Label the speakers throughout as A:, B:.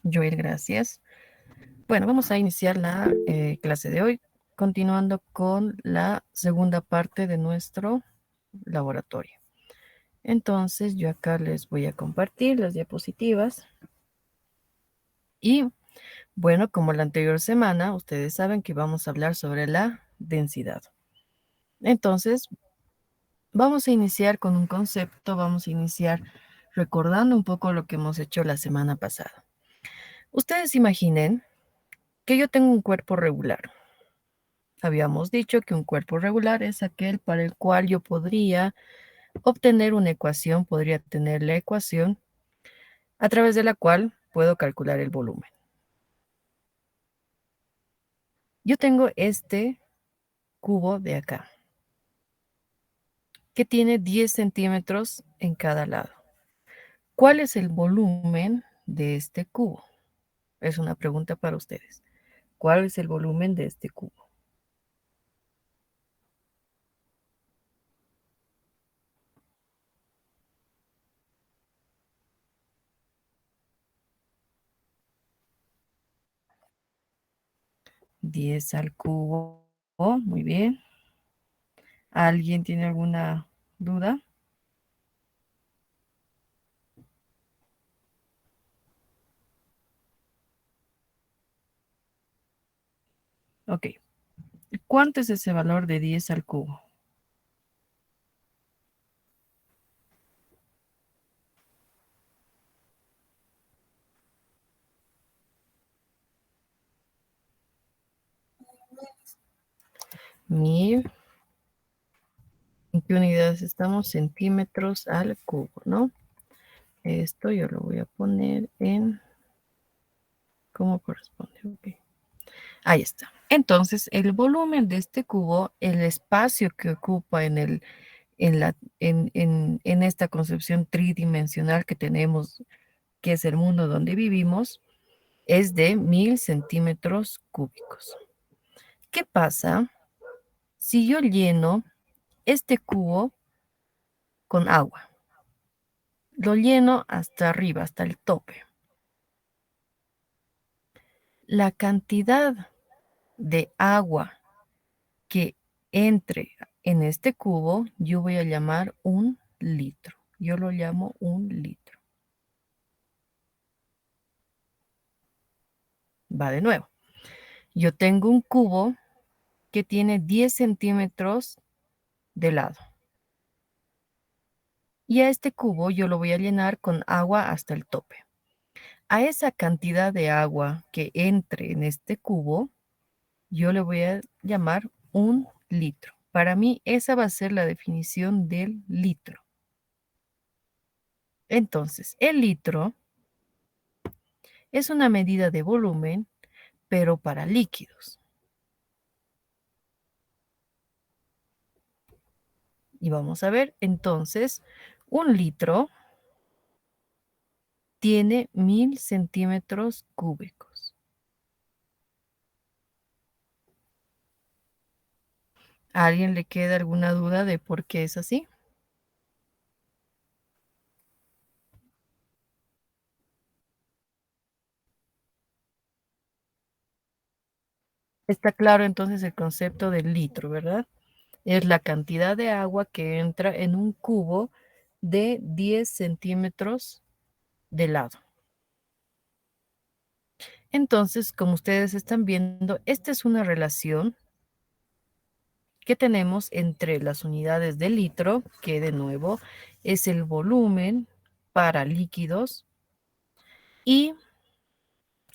A: Joel, gracias. Bueno, vamos a iniciar la clase de hoy, continuando con la segunda parte de nuestro laboratorio. Entonces, yo acá les voy a compartir las diapositivas. Y bueno, como la anterior semana, ustedes saben que vamos a hablar sobre la densidad. Entonces, vamos a iniciar con un concepto, vamos a iniciar recordando un poco lo que hemos hecho la semana pasada. Ustedes imaginen que yo tengo un cuerpo regular. Habíamos dicho que un cuerpo regular es aquel para el cual yo podría obtener una ecuación, podría tener la ecuación a través de la cual puedo calcular el volumen. Yo tengo este cubo de acá, que tiene 10 centímetros en cada lado. ¿Cuál es el volumen de este cubo? Es una pregunta para ustedes. ¿Cuál es el volumen de este cubo? Diez al cubo. Muy bien. ¿Alguien tiene alguna duda? Ok. ¿Cuánto es ese valor de 10 al cubo? Mil. ¿En qué unidades estamos? Centímetros al cubo, ¿no? Esto yo lo voy a poner en... ¿Cómo corresponde? Ok. Ahí está. Entonces, el volumen de este cubo, el espacio que ocupa en esta concepción tridimensional que tenemos, que es el mundo donde vivimos, es de 1000 centímetros cúbicos. ¿Qué pasa si yo lleno este cubo con agua? Lo lleno hasta arriba, hasta el tope. La cantidad de agua que entre en este cubo, yo voy a llamar un litro. Yo lo llamo un litro. Va de nuevo. Yo tengo un cubo que tiene 10 centímetros de lado. Y a este cubo yo lo voy a llenar con agua hasta el tope. A esa cantidad de agua que entre en este cubo, yo le voy a llamar un litro. Para mí, esa va a ser la definición del litro. Entonces, el litro es una medida de volumen, pero para líquidos. Y vamos a ver, entonces, un litro tiene 1000 centímetros cúbicos. ¿A alguien le queda alguna duda de por qué es así? Está claro entonces el concepto del litro, ¿verdad? Es la cantidad de agua que entra en un cubo de 10 centímetros de lado. Entonces, como ustedes están viendo, esta es una relación que tenemos entre las unidades de litro, que de nuevo es el volumen para líquidos, y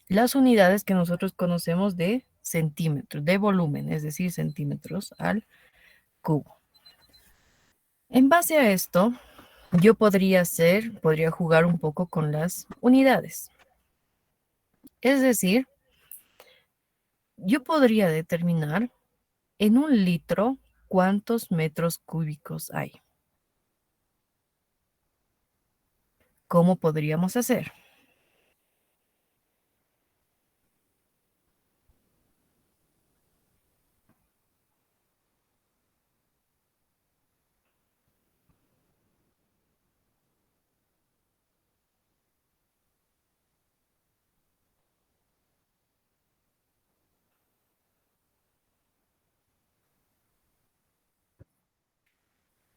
A: las unidades que nosotros conocemos de centímetros, de volumen, es decir, centímetros al cubo. En base a esto, yo podría jugar un poco con las unidades. Es decir, yo podría determinar en un litro cuántos metros cúbicos hay. ¿Cómo podríamos hacer?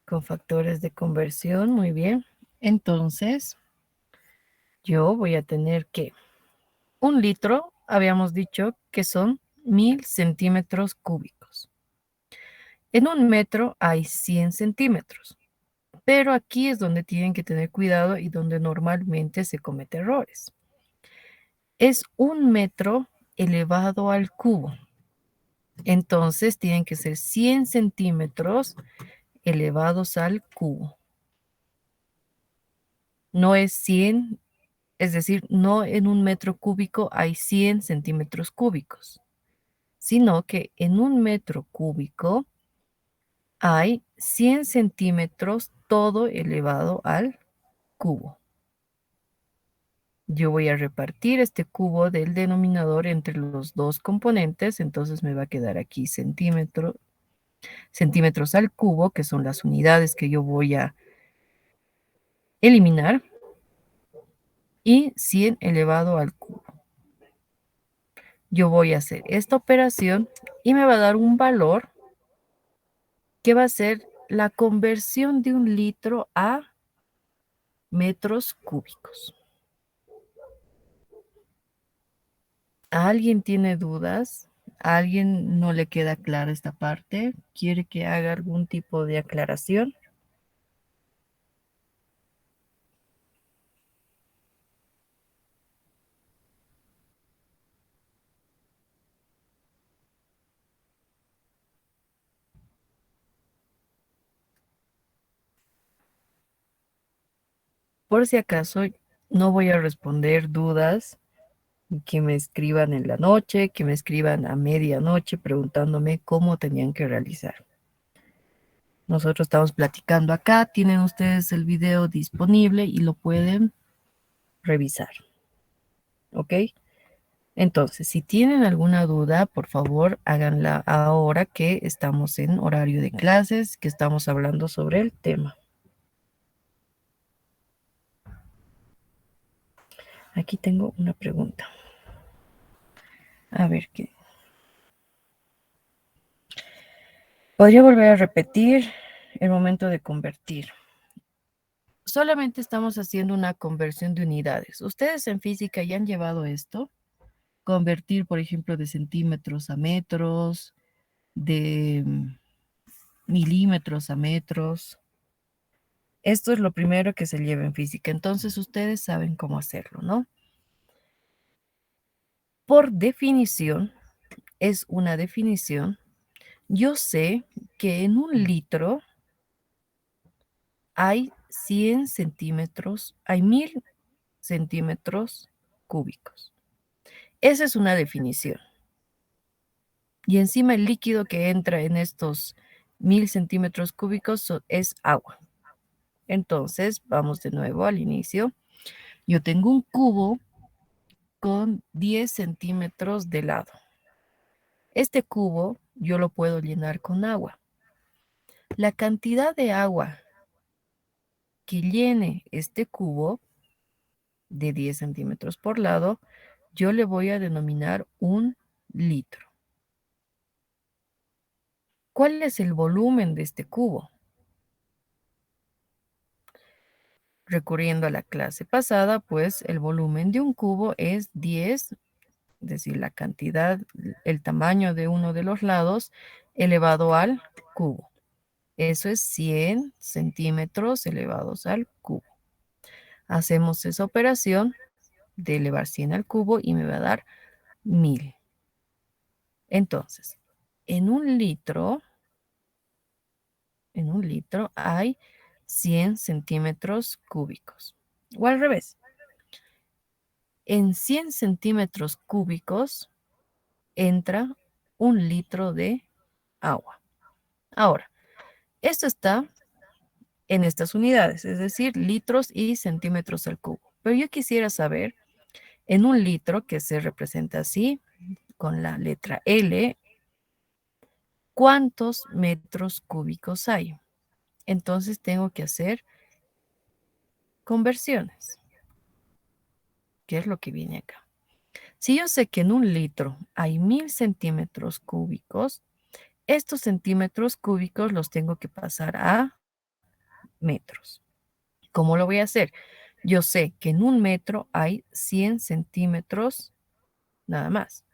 A: con factores de conversión, muy bien. Entonces, yo voy a tener que 1 litro, habíamos dicho que son 1000 centímetros cúbicos. En 1 metro hay 100 centímetros, pero aquí es donde tienen que tener cuidado y donde normalmente se cometen errores. Es 1 metro elevado al cubo. Entonces tienen que ser 100 centímetros elevados al cubo. No es 100, es decir, no en 1 metro cúbico hay 100 centímetros cúbicos, sino que en 1 metro cúbico hay 100 centímetros todo elevado al cubo. Yo voy a repartir este cubo del denominador entre los dos componentes, entonces me va a quedar aquí centímetros al cubo, que son las unidades que yo voy a eliminar, y 100 elevado al cubo. Yo voy a hacer esta operación y me va a dar un valor que va a ser la conversión de 1 litro a metros cúbicos. ¿Alguien tiene dudas? ¿A alguien no le queda clara esta parte? ¿Quiere que haga algún tipo de aclaración? Por si acaso, no voy a responder dudas que me escriban en la noche, que me escriban a medianoche preguntándome cómo tenían que realizar. Nosotros estamos platicando acá, tienen ustedes el video disponible y lo pueden revisar. ¿Ok? Entonces, si tienen alguna duda, por favor, háganla ahora que estamos en horario de clases, que estamos hablando sobre el tema. Aquí tengo una pregunta. A ver qué. ¿Podría volver a repetir el momento de convertir? Solamente estamos haciendo una conversión de unidades. ¿Ustedes en física ya han llevado esto? Convertir, por ejemplo, de centímetros a metros, de milímetros a metros. Esto es lo primero que se lleva en física. Entonces ustedes saben cómo hacerlo, ¿no? Por definición, es una definición. Yo sé que en 1 litro hay 100 centímetros, hay 1000 centímetros cúbicos. Esa es una definición. Y encima el líquido que entra en estos 1000 centímetros cúbicos es agua. Entonces, vamos de nuevo al inicio. Yo tengo un cubo con 10 centímetros de lado. Este cubo yo lo puedo llenar con agua. La cantidad de agua que llene este cubo de 10 centímetros por lado, yo le voy a denominar 1 litro. ¿Cuál es el volumen de este cubo? Recurriendo a la clase pasada, pues el volumen de un cubo es 10, es decir, la cantidad, el tamaño de uno de los lados elevado al cubo. Eso es 100 centímetros elevados al cubo. Hacemos esa operación de elevar 100 al cubo y me va a dar 1000. Entonces, en un litro, hay 100 centímetros cúbicos. O al revés, en 100 centímetros cúbicos entra 1 litro de agua. Ahora, esto está en estas unidades, es decir, litros y centímetros al cubo. Pero yo quisiera saber, en 1 litro, que se representa así, con la letra L, ¿cuántos metros cúbicos hay? Entonces tengo que hacer conversiones. ¿Qué es lo que viene acá? Si yo sé que en 1 litro hay 1000 centímetros cúbicos, estos centímetros cúbicos los tengo que pasar a metros. ¿Cómo lo voy a hacer? Yo sé que en un metro hay 100 centímetros nada más.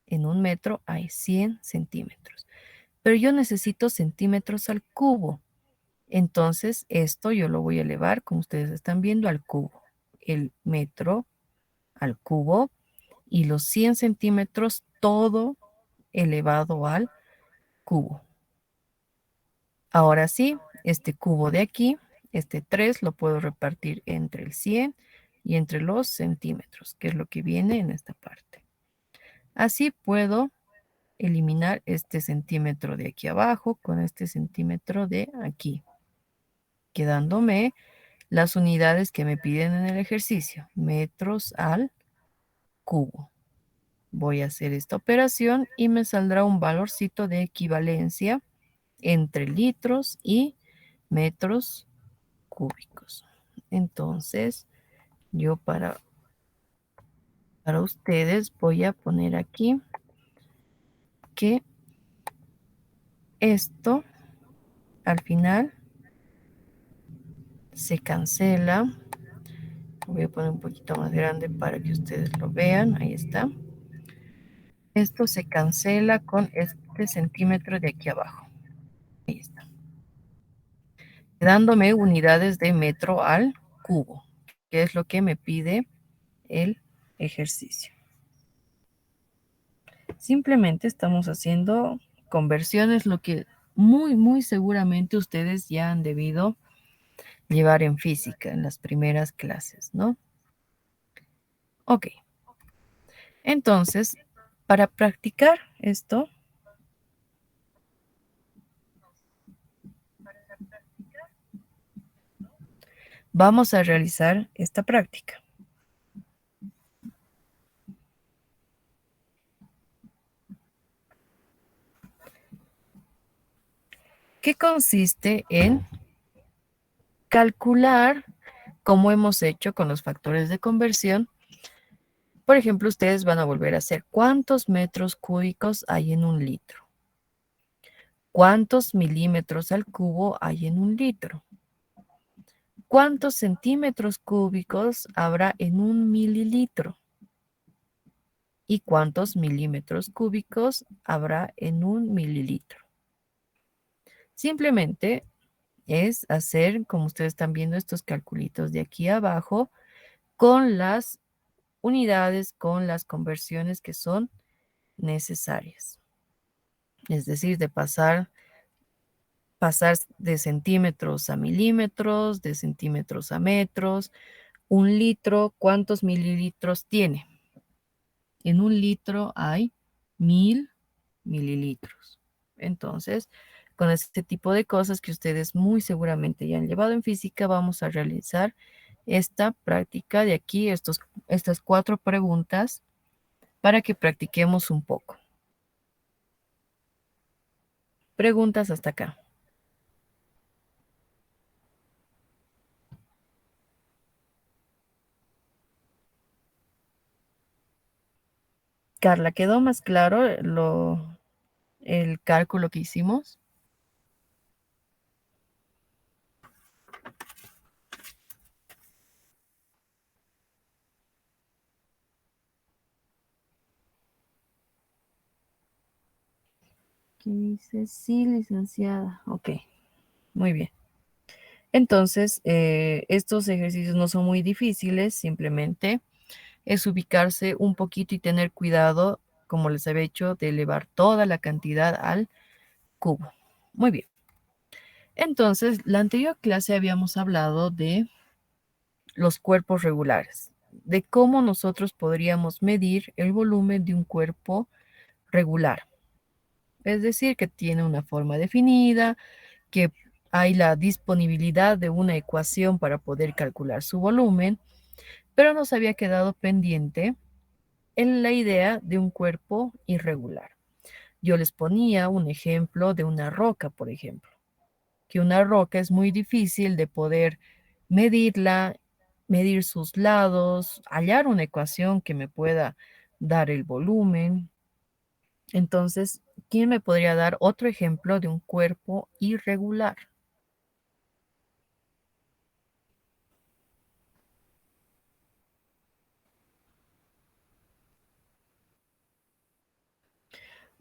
A: En un metro hay 100 centímetros. Pero yo necesito centímetros al cubo. Entonces, esto yo lo voy a elevar, como ustedes están viendo, al cubo. El metro al cubo y los 100 centímetros todo elevado al cubo. Ahora sí, este cubo de aquí, este 3 lo puedo repartir entre el 100 y entre los centímetros, que es lo que viene en esta parte. Así puedo eliminar este centímetro de aquí abajo con este centímetro de aquí, quedándome las unidades que me piden en el ejercicio, metros al cubo. Voy a hacer esta operación y me saldrá un valorcito de equivalencia entre litros y metros cúbicos. Entonces, yo para ustedes voy a poner aquí que esto al final se cancela. Voy a poner un poquito más grande para que ustedes lo vean. Ahí está. Esto se cancela con este centímetro de aquí abajo. Ahí está. Dándome unidades de metro al cubo, que es lo que me pide el ejercicio. Simplemente estamos haciendo conversiones, lo que muy seguramente ustedes ya han debido llevar en física en las primeras clases, ¿no? Ok. Entonces, para practicar esto, vamos a realizar esta práctica. Que consiste en calcular, como hemos hecho con los factores de conversión. Por ejemplo, ustedes van a volver a hacer cuántos metros cúbicos hay en un litro. ¿Cuántos milímetros al cubo hay en un litro? ¿Cuántos centímetros cúbicos habrá en un mililitro? ¿Y cuántos milímetros cúbicos habrá en un mililitro? Simplemente es hacer, como ustedes están viendo, estos calculitos de aquí abajo con las unidades, con las conversiones que son necesarias. Es decir, de pasar de centímetros a milímetros, de centímetros a metros. Un litro, ¿cuántos mililitros tiene? En un litro hay 1000 mililitros. Entonces, con este tipo de cosas que ustedes muy seguramente ya han llevado en física, vamos a realizar esta práctica de aquí, estas 4 preguntas, para que practiquemos un poco. Preguntas hasta acá. Carla, ¿quedó más claro el cálculo que hicimos? ¿Qué dice? Sí, licenciada. Ok, muy bien. Entonces, estos ejercicios no son muy difíciles, simplemente es ubicarse un poquito y tener cuidado, como les había dicho, de elevar toda la cantidad al cubo. Muy bien. Entonces, la anterior clase habíamos hablado de los cuerpos regulares, de cómo nosotros podríamos medir el volumen de un cuerpo regular. Es decir, que tiene una forma definida, que hay la disponibilidad de una ecuación para poder calcular su volumen, pero nos había quedado pendiente en la idea de un cuerpo irregular. Yo les ponía un ejemplo de una roca, por ejemplo, que una roca es muy difícil de poder medirla, medir sus lados, hallar una ecuación que me pueda dar el volumen. Entonces, ¿quién me podría dar otro ejemplo de un cuerpo irregular?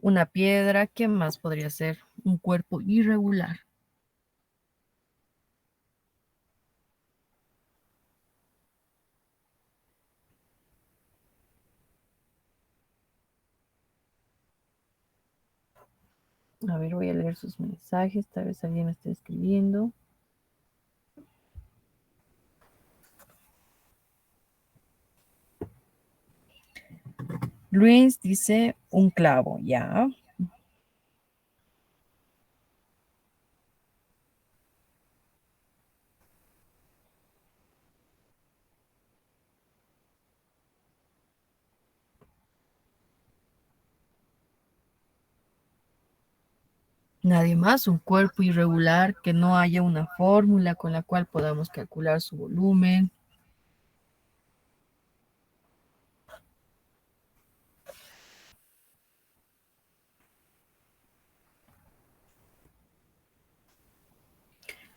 A: una piedra. ¿Qué más podría ser? Un cuerpo irregular. A ver, voy a leer sus mensajes. Tal vez alguien me esté escribiendo. Luis dice un clavo, ya. Nadie más, un cuerpo irregular que no haya una fórmula con la cual podamos calcular su volumen.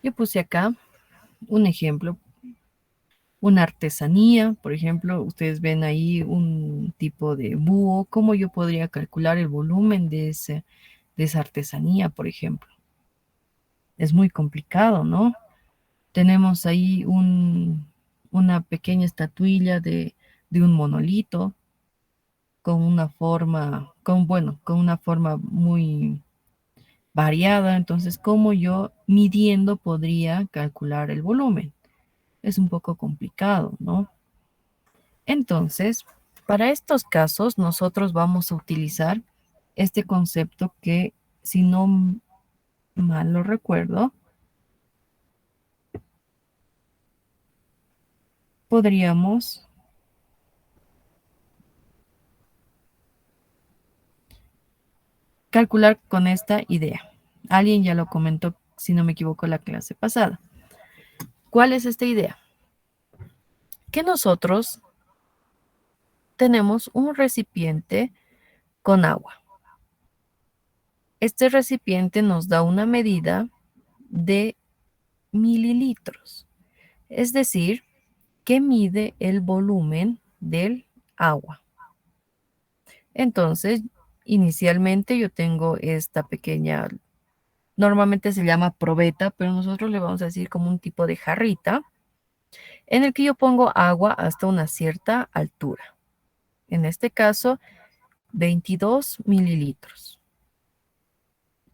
A: Yo puse acá un ejemplo, una artesanía, por ejemplo, ustedes ven ahí un tipo de búho. ¿Cómo yo podría calcular el volumen de esa artesanía, por ejemplo? Es muy complicado, ¿no? Tenemos ahí una pequeña estatuilla de un monolito con una forma, bueno, con una forma muy variada. Entonces, ¿cómo yo midiendo podría calcular el volumen? Es un poco complicado, ¿no? Entonces, para estos casos, nosotros vamos a utilizar este concepto que, si no mal lo recuerdo, podríamos calcular con esta idea. Alguien ya lo comentó, si no me equivoco, la clase pasada. ¿Cuál es esta idea? Que nosotros tenemos un recipiente con agua. Este recipiente nos da una medida de mililitros, es decir, que mide el volumen del agua. Entonces, inicialmente yo tengo esta pequeña, normalmente se llama probeta, pero nosotros le vamos a decir como un tipo de jarrita, en el que yo pongo agua hasta una cierta altura. En este caso, 22 mililitros.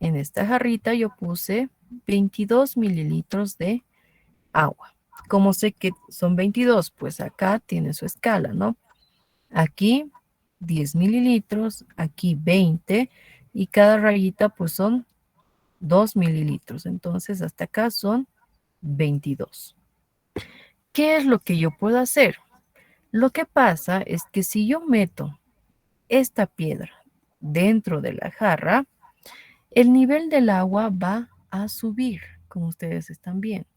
A: En esta jarrita yo puse 22 mililitros de agua. ¿Cómo sé que son 22? Pues acá tiene su escala, ¿no? Aquí 10 mililitros, aquí 20 y cada rayita pues son 2 mililitros. Entonces hasta acá son 22. ¿Qué es lo que yo puedo hacer? Lo que pasa es que si yo meto esta piedra dentro de la jarra, el nivel del agua va a subir, como ustedes están viendo.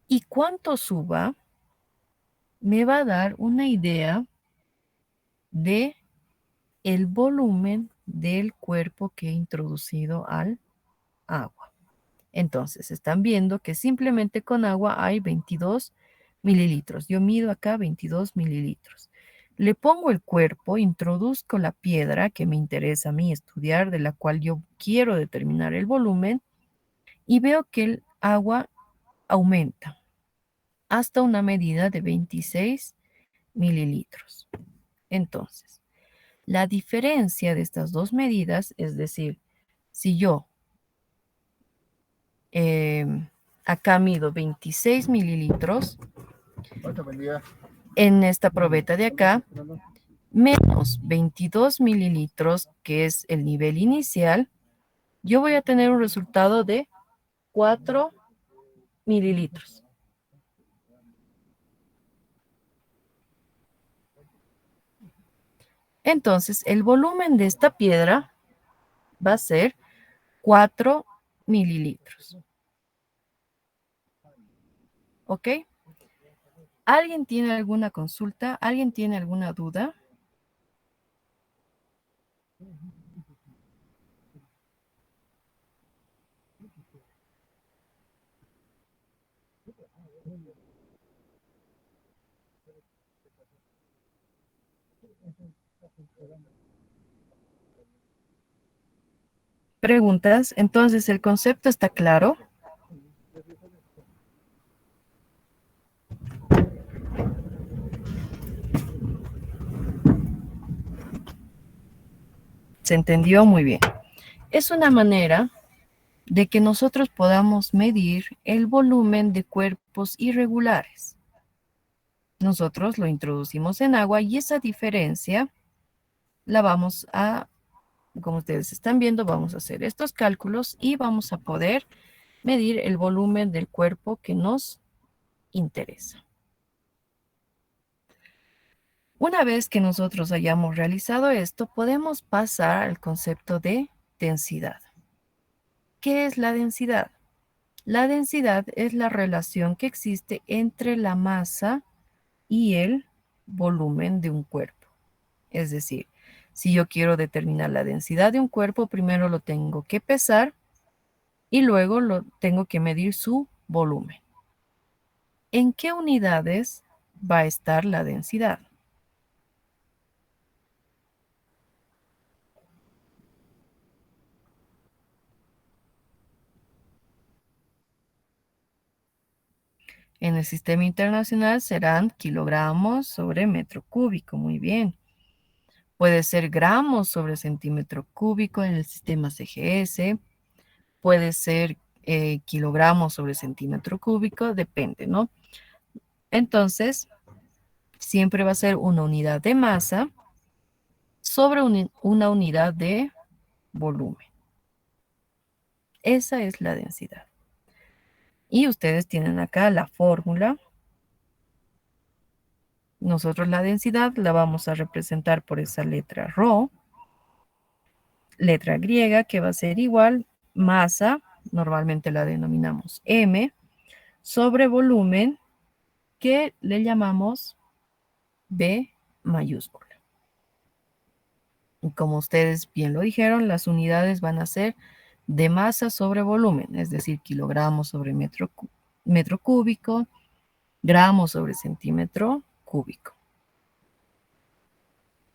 A: Y cuánto suba me va a dar una idea de el volumen del cuerpo que he introducido al agua. Entonces, están viendo que simplemente con agua hay 22 mililitros. Yo mido acá 22 mililitros. Le pongo el cuerpo, introduzco la piedra que me interesa a mí estudiar, de la cual yo quiero determinar el volumen, y veo que el agua aumenta hasta una medida de 26 mililitros. Entonces, la diferencia de estas dos medidas, es decir, si yo eh, acá mido 26 mililitros en esta probeta de acá, menos 22 mililitros, que es el nivel inicial, yo voy a tener un resultado de 4 mililitros. Entonces, el volumen de esta piedra va a ser 4 mililitros. ¿Ok? ¿Alguien tiene alguna consulta? ¿Alguien tiene alguna duda? Preguntas. Entonces, ¿el concepto está claro? ¿Se entendió? Muy bien. Es una manera de que nosotros podamos medir el volumen de cuerpos irregulares. Nosotros lo introducimos en agua y esa diferencia la vamos a, como ustedes están viendo, vamos a hacer estos cálculos y vamos a poder medir el volumen del cuerpo que nos interesa. Una vez que nosotros hayamos realizado esto, podemos pasar al concepto de densidad. ¿Qué es la densidad? La densidad es la relación que existe entre la masa y el volumen de un cuerpo. Es decir, si yo quiero determinar la densidad de un cuerpo, primero lo tengo que pesar y luego lo tengo que medir su volumen. ¿En qué unidades va a estar la densidad? En el sistema internacional serán kilogramos sobre metro cúbico. Muy bien. Puede ser gramos sobre centímetro cúbico en el sistema CGS. Puede ser kilogramos sobre centímetro cúbico, depende, ¿no? Entonces, siempre va a ser una unidad de masa sobre una unidad de volumen. Esa es la densidad. Y ustedes tienen acá la fórmula. Nosotros la densidad la vamos a representar por esa letra ρ, letra griega, que va a ser igual masa, normalmente la denominamos m, sobre volumen, que le llamamos B mayúscula. Y como ustedes bien lo dijeron, las unidades van a ser de masa sobre volumen, es decir, kilogramos sobre metro cúbico, gramos sobre centímetro cúbico.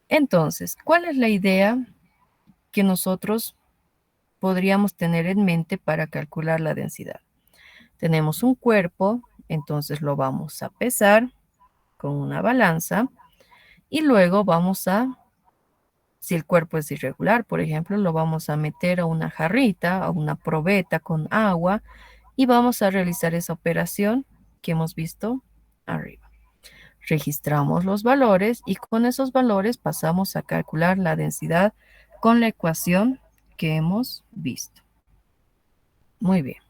A: Entonces, ¿cuál es la idea que nosotros podríamos tener en mente para calcular la densidad? Tenemos un cuerpo, entonces lo vamos a pesar con una balanza y luego vamos a, si el cuerpo es irregular, por ejemplo, lo vamos a meter a una jarrita, a una probeta con agua y vamos a realizar esa operación que hemos visto arriba. Registramos los valores y con esos valores pasamos a calcular la densidad con la ecuación que hemos visto. Muy bien.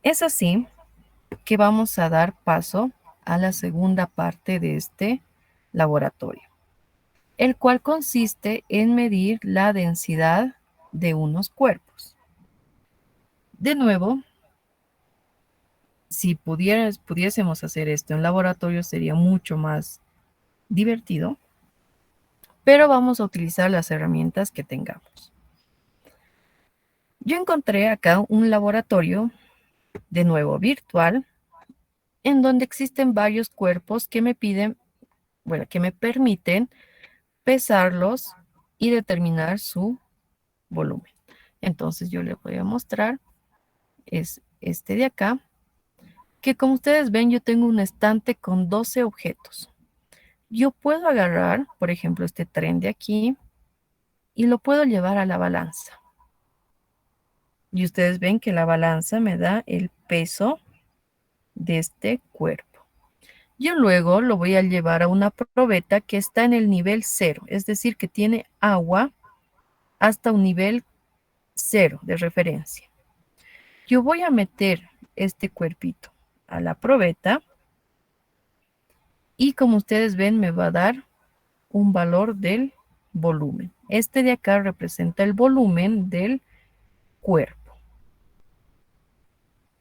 A: Es así que vamos a dar paso a la segunda parte de este laboratorio, el cual consiste en medir la densidad de unos cuerpos. De nuevo, si pudiésemos hacer esto en laboratorio sería mucho más divertido, pero vamos a utilizar las herramientas que tengamos. Yo encontré acá un laboratorio, de nuevo virtual, en donde existen varios cuerpos que me piden, bueno, que me permiten pesarlos y determinar su volumen. Entonces yo les voy a mostrar, es este de acá, que como ustedes ven yo tengo un estante con 12 objetos. Yo puedo agarrar, por ejemplo, este tren de aquí y lo puedo llevar a la balanza. Y ustedes ven que la balanza me da el peso de este cuerpo. Yo luego lo voy a llevar a una probeta que está en el nivel 0, es decir, que tiene agua hasta un nivel 0 de referencia. Yo voy a meter este cuerpito a la probeta y como ustedes ven me va a dar un valor del volumen. Este de acá representa el volumen del cuerpo.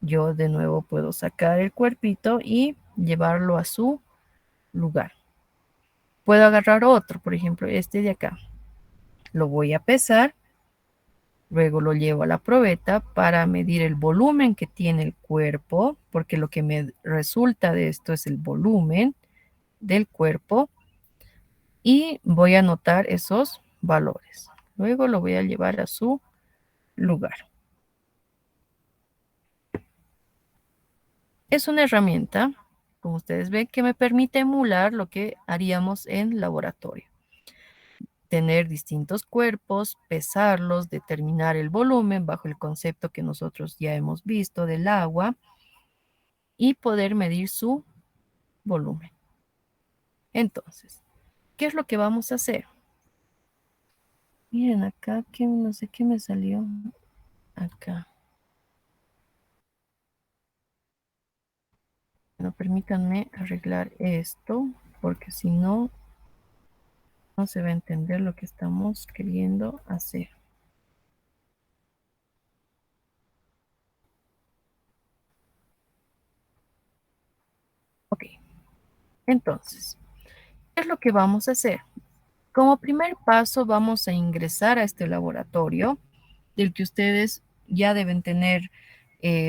A: Yo de nuevo puedo sacar el cuerpito y llevarlo a su lugar. Puedo agarrar otro, por ejemplo, este de acá. Lo voy a pesar, luego lo llevo a la probeta para medir el volumen que tiene el cuerpo, porque lo que me resulta de esto es el volumen del cuerpo. y voy a anotar esos valores. Luego lo voy a llevar a su lugar. Es una herramienta, como ustedes ven, que me permite emular lo que haríamos en laboratorio. Tener distintos cuerpos, pesarlos, determinar el volumen bajo el concepto que nosotros ya hemos visto del agua y poder medir su volumen. Entonces, ¿qué es lo que vamos a hacer? Miren acá, que no sé qué me salió acá. Bueno, permítanme arreglar esto, porque si no, no se va a entender lo que estamos queriendo hacer. Ok, entonces, ¿qué es lo que vamos a hacer? Como primer paso, vamos a ingresar a este laboratorio, del que ustedes ya deben tener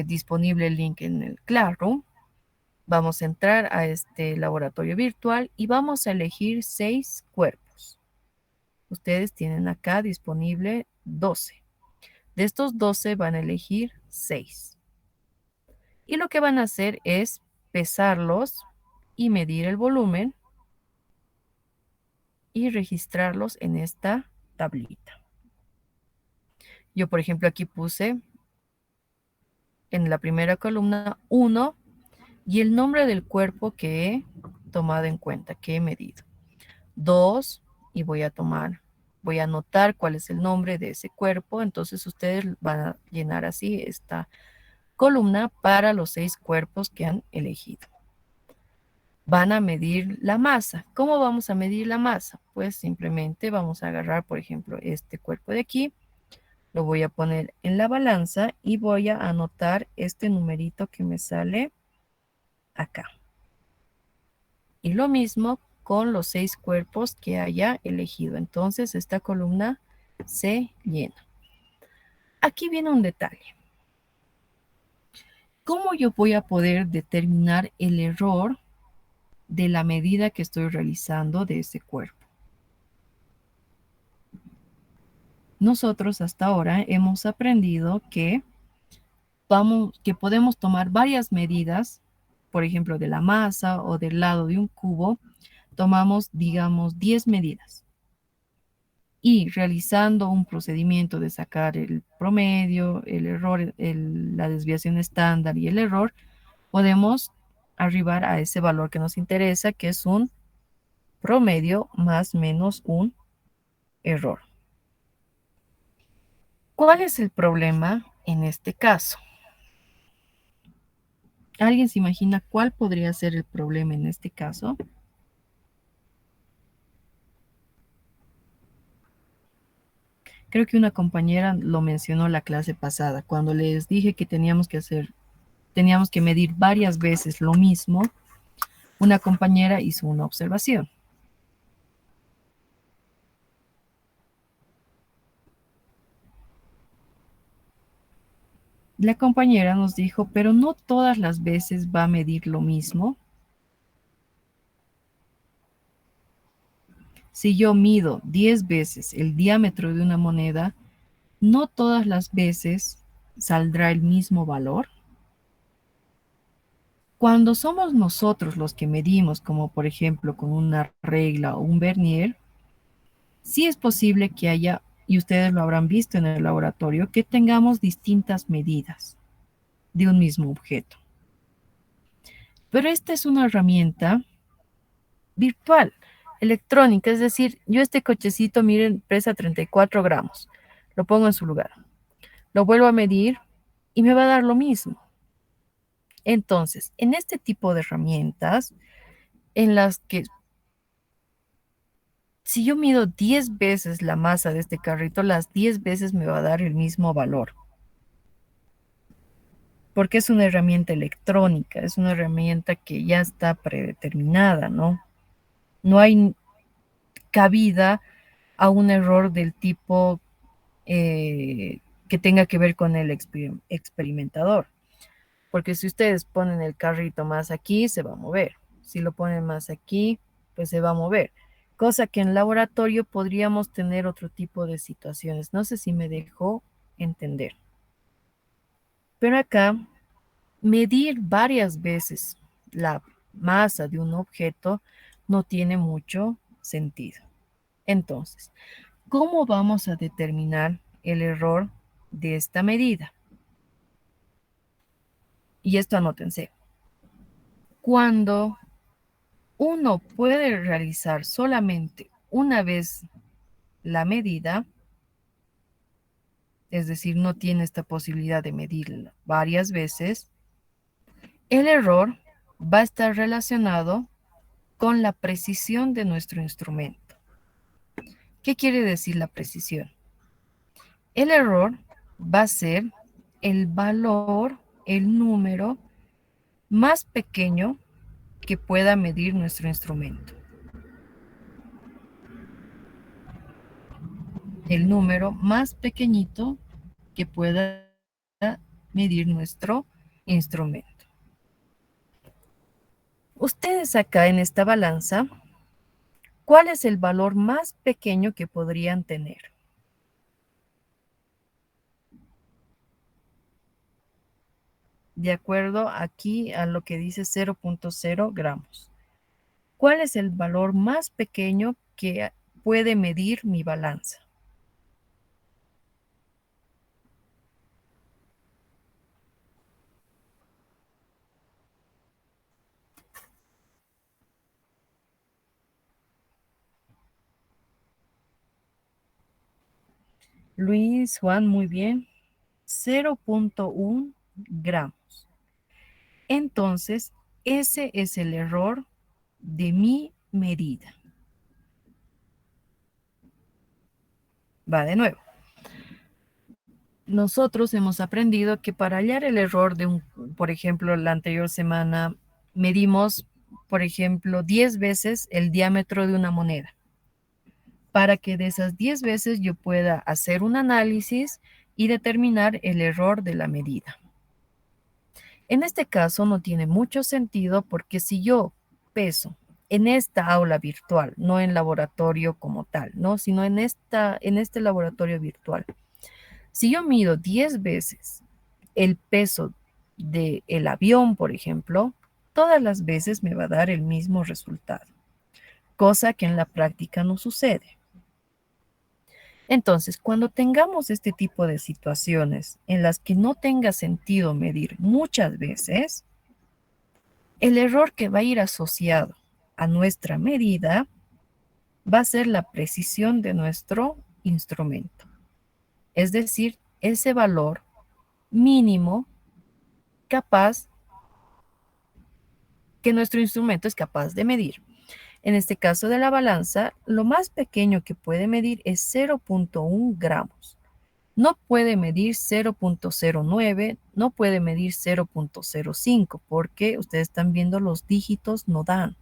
A: disponible el link en el Classroom. Vamos a entrar a este laboratorio virtual y vamos a elegir 6 cuerpos. Ustedes tienen acá disponible 12. De estos 12 van a elegir 6. Y lo que van a hacer es pesarlos y medir el volumen y registrarlos en esta tablita. Yo, por ejemplo, aquí puse en la primera columna 1 y el nombre del cuerpo que he tomado en cuenta, que he medido. 2 y voy a anotar cuál es el nombre de ese cuerpo. Entonces ustedes van a llenar así esta columna para los 6 cuerpos que han elegido. Van a medir la masa. ¿Cómo vamos a medir la masa? Pues simplemente vamos a agarrar, por ejemplo, este cuerpo de aquí, lo voy a poner en la balanza y voy a anotar este numerito que me sale acá. Y lo mismo con los 6 cuerpos que haya elegido. Entonces esta columna se llena. Aquí viene un detalle. ¿Cómo yo voy a poder determinar el error de la medida que estoy realizando de ese cuerpo? Nosotros hasta ahora hemos aprendido que podemos tomar varias medidas, por ejemplo, de la masa o del lado de un cubo, tomamos, digamos, 10 medidas. Y realizando un procedimiento de sacar el promedio, el error, la desviación estándar y el error, podemos arribar a ese valor que nos interesa, que es un promedio más menos un error. ¿Cuál es el problema en este caso? ¿Alguien se imagina cuál podría ser el problema en este caso? Creo que una compañera lo mencionó la clase pasada, cuando les dije que teníamos que medir varias veces lo mismo. Una compañera hizo una observación. La compañera nos dijo, pero no todas las veces va a medir lo mismo. Si yo mido 10 veces el diámetro de una moneda, no todas las veces saldrá el mismo valor. Cuando somos nosotros los que medimos, como por ejemplo con una regla o un vernier, sí es posible que haya, y ustedes lo habrán visto en el laboratorio, que tengamos distintas medidas de un mismo objeto. Pero esta es una herramienta virtual, electrónica, es decir, yo este cochecito, miren, pesa 34 gramos, lo pongo en su lugar, lo vuelvo a medir y me va a dar lo mismo. Entonces, en este tipo de herramientas, en las que si yo mido 10 veces la masa de este carrito, las 10 veces me va a dar el mismo valor. Porque es una herramienta electrónica, es una herramienta que ya está predeterminada, ¿no? No hay cabida a un error del tipo que tenga que ver con el experimentador. Porque si ustedes ponen el carrito más aquí, se va a mover. Si lo ponen más aquí, pues se va a mover. Cosa que en laboratorio podríamos tener otro tipo de situaciones. No sé si me dejó entender. Pero acá, medir varias veces la masa de un objeto no tiene mucho sentido. Entonces, ¿cómo vamos a determinar el error de esta medida? Y esto anótense. Cuando uno puede realizar solamente una vez la medida, es decir, no tiene esta posibilidad de medirla varias veces, el error va a estar relacionado con la precisión de nuestro instrumento. ¿Qué quiere decir la precisión? El error va a ser el valor, el número más pequeño que pueda medir nuestro instrumento. El número más pequeñito que pueda medir nuestro instrumento. Ustedes acá en esta balanza, ¿cuál es el valor más pequeño que podrían tener? De acuerdo aquí a lo que dice 0.0 gramos. ¿Cuál es el valor más pequeño que puede medir mi balanza? Luis, Juan, muy bien. 0.1 gramos. Entonces, ese es el error de mi medida. Va de nuevo. Nosotros hemos aprendido que para hallar el error de por ejemplo, la anterior semana medimos, por ejemplo, 10 veces el diámetro de una moneda. Para que de esas 10 veces yo pueda hacer un análisis y determinar el error de la medida. En este caso no tiene mucho sentido porque si yo peso en esta aula virtual, no en laboratorio como tal, ¿no? Sino en este laboratorio virtual. Si yo mido 10 veces el peso del avión, por ejemplo, todas las veces me va a dar el mismo resultado, cosa que en la práctica no sucede. Entonces, cuando tengamos este tipo de situaciones en las que no tenga sentido medir muchas veces, el error que va a ir asociado a nuestra medida va a ser la precisión de nuestro instrumento. Es decir, ese valor mínimo capaz que nuestro instrumento es capaz de medir. En este caso de la balanza, lo más pequeño que puede medir es 0.1 gramos. No puede medir 0.09, no puede medir 0.05 porque ustedes están viendo los dígitos no dan.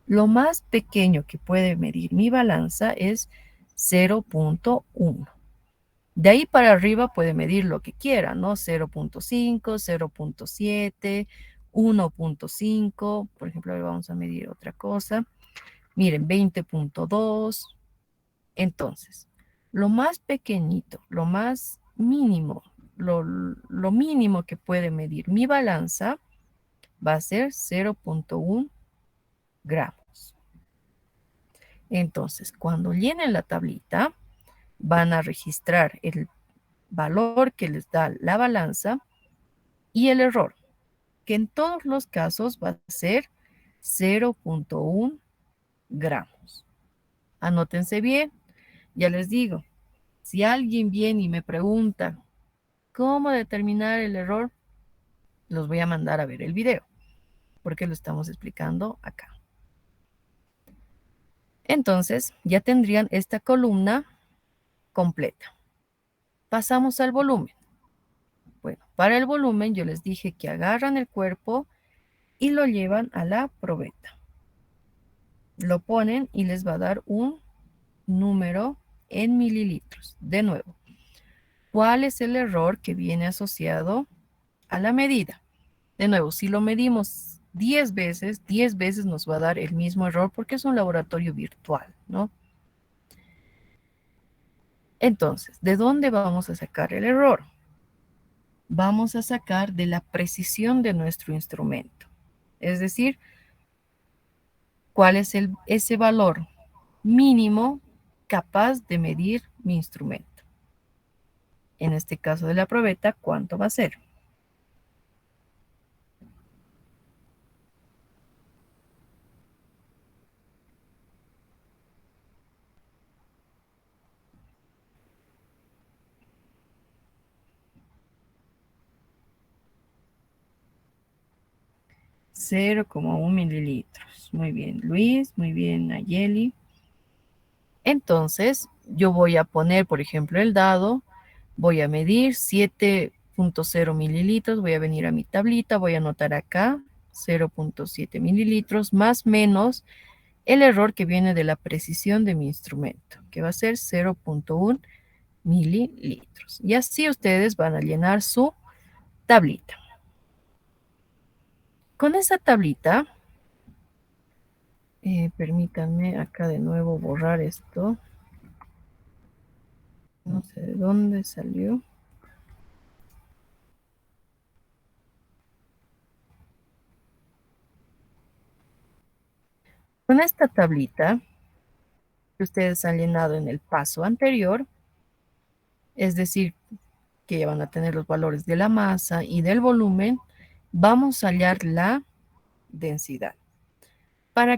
A: Lo más pequeño que puede medir mi balanza es 0.1. De ahí para arriba puede medir lo que quiera, ¿no? 0.5, 0.7, 1.5. Por ejemplo, ahora vamos a medir otra cosa. Miren, 20.2. Entonces, lo más pequeñito, lo más mínimo, lo mínimo que puede medir mi balanza va a ser 0.1 gramos. Entonces, cuando llenen la tablita, van a registrar el valor que les da la balanza y el error, que en todos los casos va a ser 0.1 gramos. Anótense bien, ya les digo, si alguien viene y me pregunta cómo determinar el error, los voy a mandar a ver el video, porque lo estamos explicando acá. Entonces, ya tendrían esta columna completa. Pasamos al volumen. Bueno, para el volumen yo les dije que agarran el cuerpo y lo llevan a la probeta. Lo ponen y les va a dar un número en mililitros. De nuevo, ¿cuál es el error que viene asociado a la medida? De nuevo, si lo medimos 10 veces nos va a dar el mismo error porque es un laboratorio virtual, ¿no? Entonces, ¿de dónde vamos a sacar el error? Vamos a sacar de la precisión de nuestro instrumento. Es decir, cuál es ese valor mínimo capaz de medir mi instrumento. En este caso de la probeta, ¿cuánto va a ser? $0,1 mililitros. Muy bien, Luis. Muy bien, Nayeli. Entonces, yo voy a poner, por ejemplo, el dado. Voy a medir 7,0 mililitros. Voy a venir a mi tablita. Voy a anotar acá 0,7 mililitros más menos el error que viene de la precisión de mi instrumento, que va a ser 0,1 mililitros. Y así ustedes van a llenar su tablita. Con esa tablita, permítanme acá de nuevo borrar esto. No sé de dónde salió. Con esta tablita que ustedes han llenado en el paso anterior, es decir, que ya van a tener los valores de la masa y del volumen, vamos a hallar la densidad.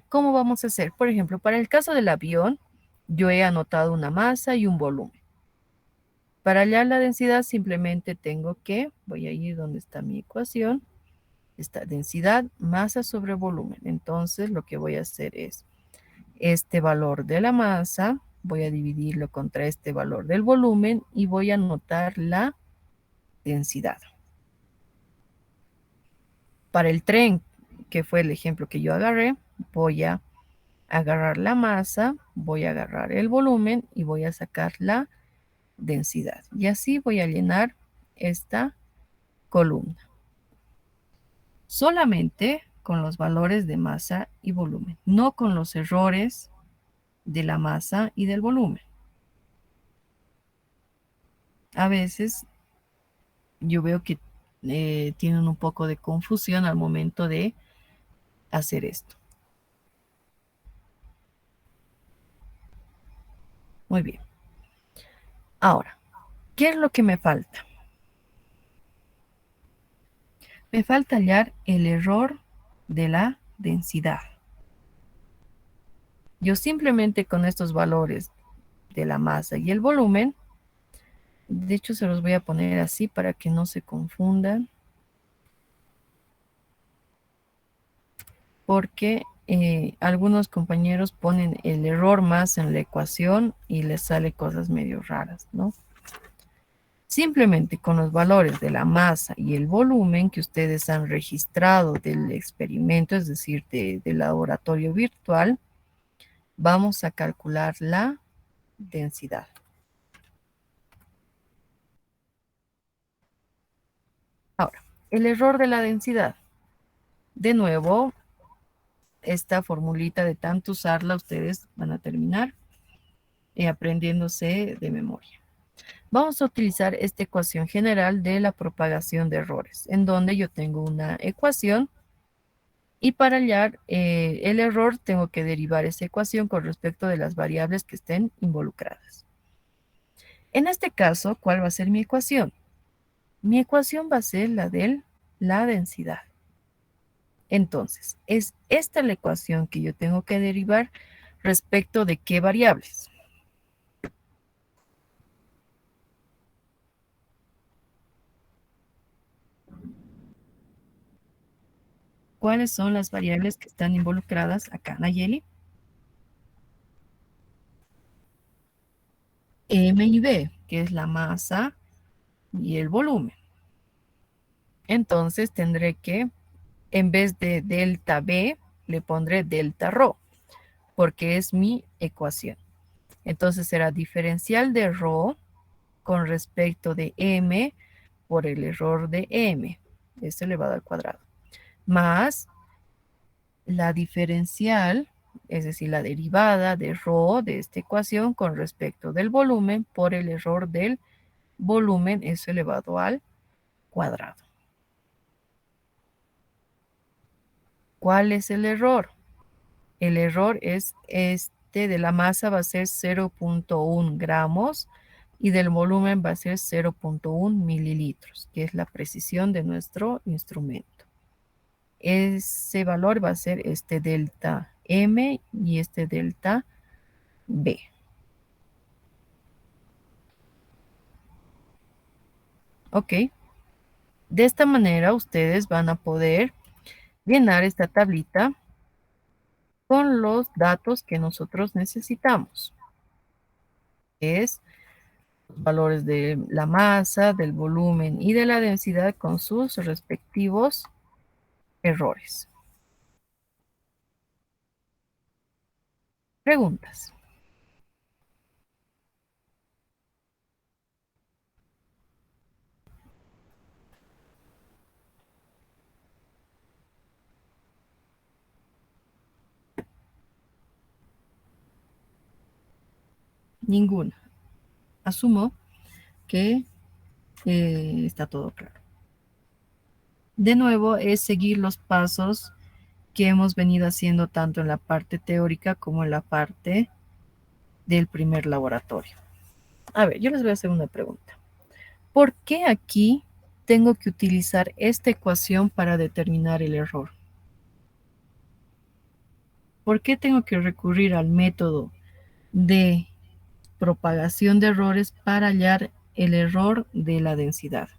A: ¿Cómo vamos a hacer? Por ejemplo, para el caso del avión, yo he anotado una masa y un volumen. Para hallar la densidad simplemente tengo que, voy a ir donde está mi ecuación, esta densidad, masa sobre volumen. Entonces lo que voy a hacer es este valor de la masa, voy a dividirlo contra este valor del volumen y voy a anotar la densidad. Para el tren, que fue el ejemplo que yo agarré, voy a agarrar la masa, voy a agarrar el volumen y voy a sacar la densidad. Y así voy a llenar esta columna. Solamente con los valores de masa y volumen, no con los errores de la masa y del volumen. A veces yo veo que tienen un poco de confusión al momento de hacer esto. Muy bien. Ahora, ¿qué es lo que me falta? Me falta hallar el error de la densidad. Yo simplemente con estos valores de la masa y el volumen, de hecho se los voy a poner así para que no se confundan, porque algunos compañeros ponen el error más en la ecuación y les sale cosas medio raras, ¿no? Simplemente con los valores de la masa y el volumen que ustedes han registrado del experimento, es decir, del laboratorio virtual, vamos a calcular la densidad. Ahora, el error de la densidad. De nuevo, esta formulita de tanto usarla, ustedes van a terminar aprendiéndose de memoria. Vamos a utilizar esta ecuación general de la propagación de errores, en donde yo tengo una ecuación y para hallar el error tengo que derivar esa ecuación con respecto de las variables que estén involucradas. En este caso, ¿cuál va a ser mi ecuación? Mi ecuación va a ser la de la densidad. Entonces, es esta la ecuación que yo tengo que derivar respecto de qué variables. ¿Cuáles son las variables que están involucradas acá, Nayeli? M y B, que es la masa y el volumen. Entonces tendré que, en vez de delta B, le pondré delta rho, porque es mi ecuación. Entonces será diferencial de rho con respecto de M por el error de M. Esto elevado al cuadrado. Más la diferencial, es decir, la derivada de ρ de esta ecuación con respecto del volumen por el error del volumen eso elevado al cuadrado. ¿Cuál es el error? El error es este de la masa va a ser 0.1 gramos y del volumen va a ser 0.1 mililitros, que es la precisión de nuestro instrumento. Ese valor va a ser este delta M y este delta B. Ok. De esta manera ustedes van a poder llenar esta tablita con los datos que nosotros necesitamos. Es los valores de la masa, del volumen y de la densidad con sus respectivos errores. Preguntas. Ninguna. Asumo que está todo claro. De nuevo, es seguir los pasos que hemos venido haciendo tanto en la parte teórica como en la parte del primer laboratorio. A ver, yo les voy a hacer una pregunta. ¿Por qué aquí tengo que utilizar esta ecuación para determinar el error? ¿Por qué tengo que recurrir al método de propagación de errores para hallar el error de la densidad?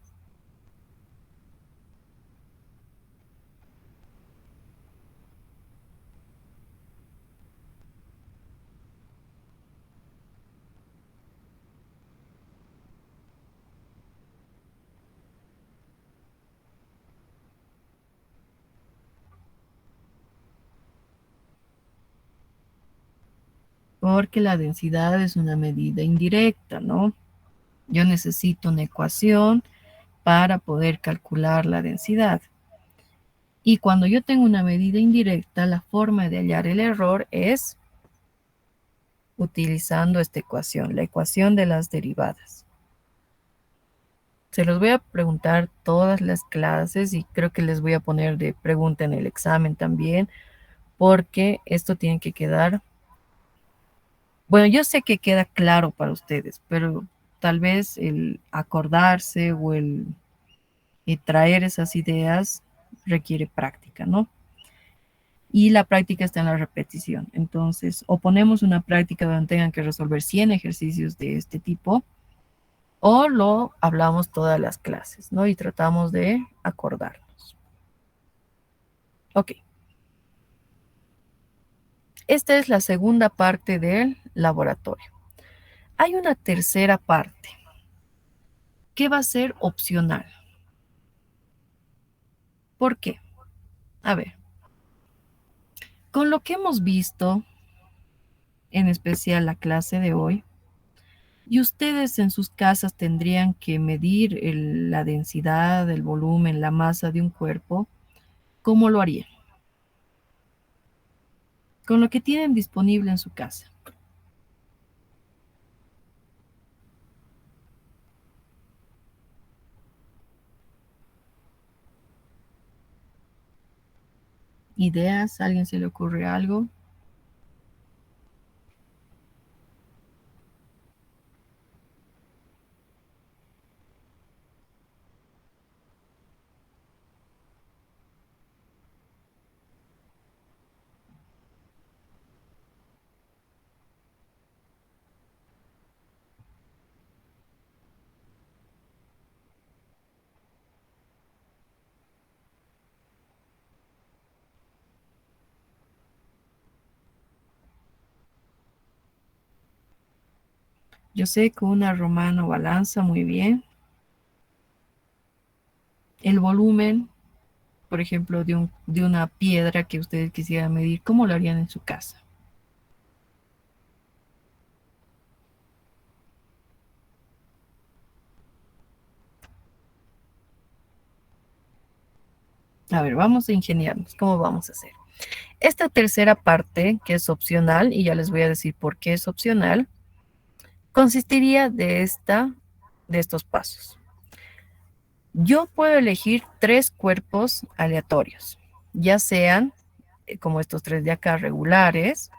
A: Porque la densidad es una medida indirecta, ¿no? Yo necesito una ecuación para poder calcular la densidad. Y cuando yo tengo una medida indirecta, la forma de hallar el error es utilizando esta ecuación, la ecuación de las derivadas. Se los voy a preguntar todas las clases y creo que les voy a poner de pregunta en el examen también, porque esto tiene que quedar, bueno, yo sé que queda claro para ustedes, pero tal vez el acordarse o el traer esas ideas requiere práctica, ¿no? Y la práctica está en la repetición. Entonces, o ponemos una práctica donde tengan que resolver 100 ejercicios de este tipo, o lo hablamos todas las clases, ¿no? Y tratamos de acordarnos. Ok. Esta es la segunda parte del laboratorio. Hay una tercera parte que va a ser opcional. ¿Por qué? A ver, con lo que hemos visto, en especial la clase de hoy, y ustedes en sus casas tendrían que medir la densidad, el volumen, la masa de un cuerpo. ¿Cómo lo harían? Con lo que tienen disponible en su casa. ¿Ideas? ¿A alguien se le ocurre algo? Yo sé que una romana balanza muy bien. El volumen, por ejemplo, de una piedra que ustedes quisieran medir, ¿cómo lo harían en su casa? A ver, vamos a ingeniarnos. ¿Cómo vamos a hacer? Esta tercera parte, que es opcional, y ya les voy a decir por qué es opcional, consistiría de estos pasos. Yo puedo elegir 3 cuerpos aleatorios, ya sean como estos 3 de acá, regulares